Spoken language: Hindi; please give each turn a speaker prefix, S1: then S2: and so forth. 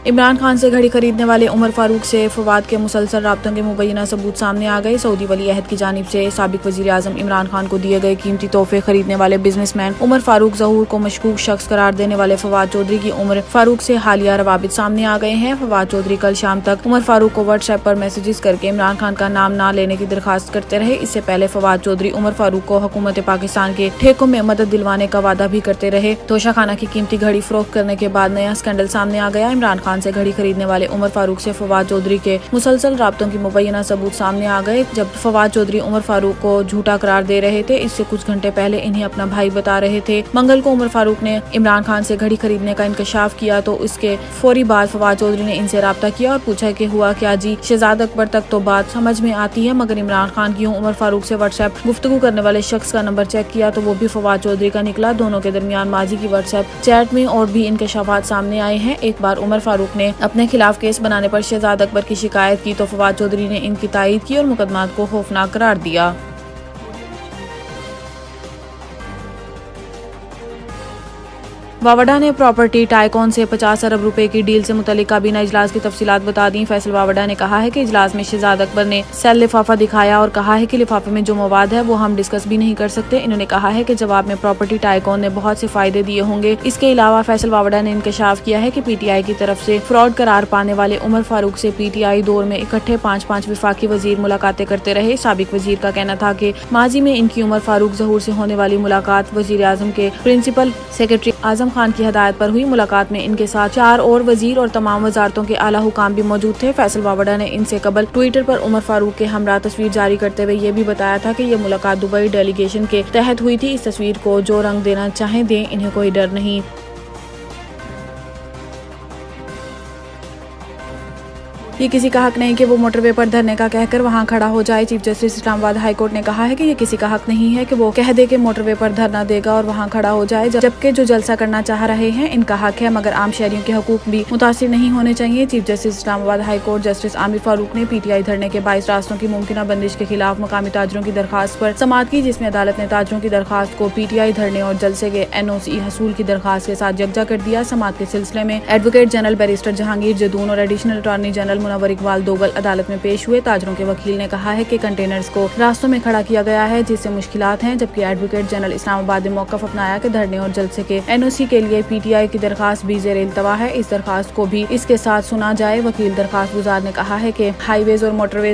S1: इमरान खान से घड़ी खरीदने वाले उमर फारूक से फवाद के मुसलसल राब्तों के मुबैना सबूत सामने आ गए। सऊदी वली अहद की जानिब से साबिक वजीर आजम इमरान खान को दिए गए कीमती तोहफे खरीदने वाले बिजनेसमैन उमर फारूक ज़हूर को मशकूक शख्स करार देने वाले फवाद चौधरी की उमर फारूक से हालिया रवाबित सामने आ गए हैं। फवाद चौधरी कल शाम तक उमर फारूक को व्हाट्सएप पर मैसेजेस करके इमरान खान का नाम ना लेने की दरखास्त करते रहे। इससे पहले फवाद चौधरी उमर फारूक को हुकूमत पाकिस्तान के ठेकों में मदद दिलवाने का वादा भी करते रहे। तोशाखाना की कीमती घड़ी फरोख्त करने के बाद नया स्कैंडल सामने आ गया। इमरान खान से घड़ी खरीदने वाले उमर फारूक से फवाद चौधरी के मुसलसल राब्तों की मुबैना सबूत सामने आ गए। जब फवाद चौधरी उमर फारूक को झूठा करार दे रहे थे, इससे कुछ घंटे पहले इन्हें अपना भाई बता रहे थे। मंगल को उमर फारूक ने इमरान खान से घड़ी खरीदने का इंकशाफ किया तो इसके फौरी बाद फवाद चौधरी ने इनसे राब्ता किया और पूछा कि हुआ क्या जी। शहजाद अकबर तक तो बात समझ में आती है, मगर इमरान खान की उमर फारूक से व्हाट्सएप गुफ्तगू करने वाले शख्स का नंबर चेक किया तो वो भी फवाद चौधरी का निकला। दोनों के दरमियान माजी की व्हाट्सएप चैट में और भी इंकशाफात सामने आए हैं। एक बार उमर फारूक ने अपने खिलाफ केस बनाने पर शहजाद अकबर की शिकायत की तो फवाद चौधरी ने इनकी तायीद की और मुकदमात को खौफनाक करार दिया। वावडा ने प्रॉपर्टी टाइकॉन से 50 अरब रुपए की डील से मुतल्लिक काबीना इजलास की तफसीलात बता दी। फैसल वावडा ने कहा है कि इजलास में शहजाद अकबर ने सेल लिफाफा दिखाया और कहा है कि लिफाफे में जो मवाद है वो हम डिस्कस भी नहीं कर सकते। इन्होंने कहा है कि जवाब में प्रॉपर्टी टाइकॉन ने बहुत से फायदे दिए होंगे। इसके अलावा फैसल वावडा ने इंकशाफ किया है कि PTI की तरफ से फ्रॉड करार पाने वाले उमर फारूक से PTI दौर में इकट्ठे 5-5 विफाकी वजीर मुलाकातें करते रहे। साबिक वजीर का कहना था कि माजी में इनकी उमर फारूक ज़हूर से होने वाली मुलाकात वजीर आजम के प्रिंसिपल सेक्रेटरी आजम खान की हदायत पर हुई। मुलाकात में इनके साथ 4 और वजीर और तमाम वजारतों के आला हुकाम भी मौजूद थे। फैसल वावडा ने इनसे कबल ट्विटर पर उमर फारूक के हमरा तस्वीर जारी करते हुए ये भी बताया था कि ये मुलाकात दुबई डेलीगेशन के तहत हुई थी। इस तस्वीर को जो रंग देना चाहें दें, इन्हें कोई डर नहीं। ये किसी का हक नहीं कि वो मोटरवे पर धरने का कहकर वहां खड़ा हो जाए। Chief justice Islamabad high court ने कहा है कि ये किसी का हक नहीं है कि वो कह दे कि मोटरवे पर धरना देगा और वहां खड़ा हो जाए, जबकि जो जलसा करना चाह रहे हैं इनका हक है, मगर आम शहरियों के हकूक भी मुतासिर नहीं होने चाहिए। Chief justice Islamabad high court justice Aamir Farooq ने PTI धरने के 22 रास्तों की मुमकिन बंदिश के खिलाफ मकामी ताजरों की दरखास्त पर समाअत की, जिसमें अदालत ने ताजरों की दरखास्त को PTI धरने और जलसे के NOC हसूल की दरखास्त के साथ यकजा कर दिया। समाअत के सिलसिले में advocate general barrister Jahangir Jadoon और additional attorney general Munawwar Iqbal Duggal अदालत में पेश हुए। ताजरों के वकील ने कहा है कि कंटेनर्स को रास्तों में खड़ा किया गया है जिससे मुश्किलात हैं, जबकि एडवोकेट जनरल इस्लामाबाद ने मौकफ अपनाया कि धरने और जलसे के NOC के लिए PTI की दरखास्त भी ज़ेर इल्तवा है, इस दरखास्त को भी इसके साथ सुना जाए। वकील दरखास्त गुजार ने कहा है कि हाईवेज और मोटरवेज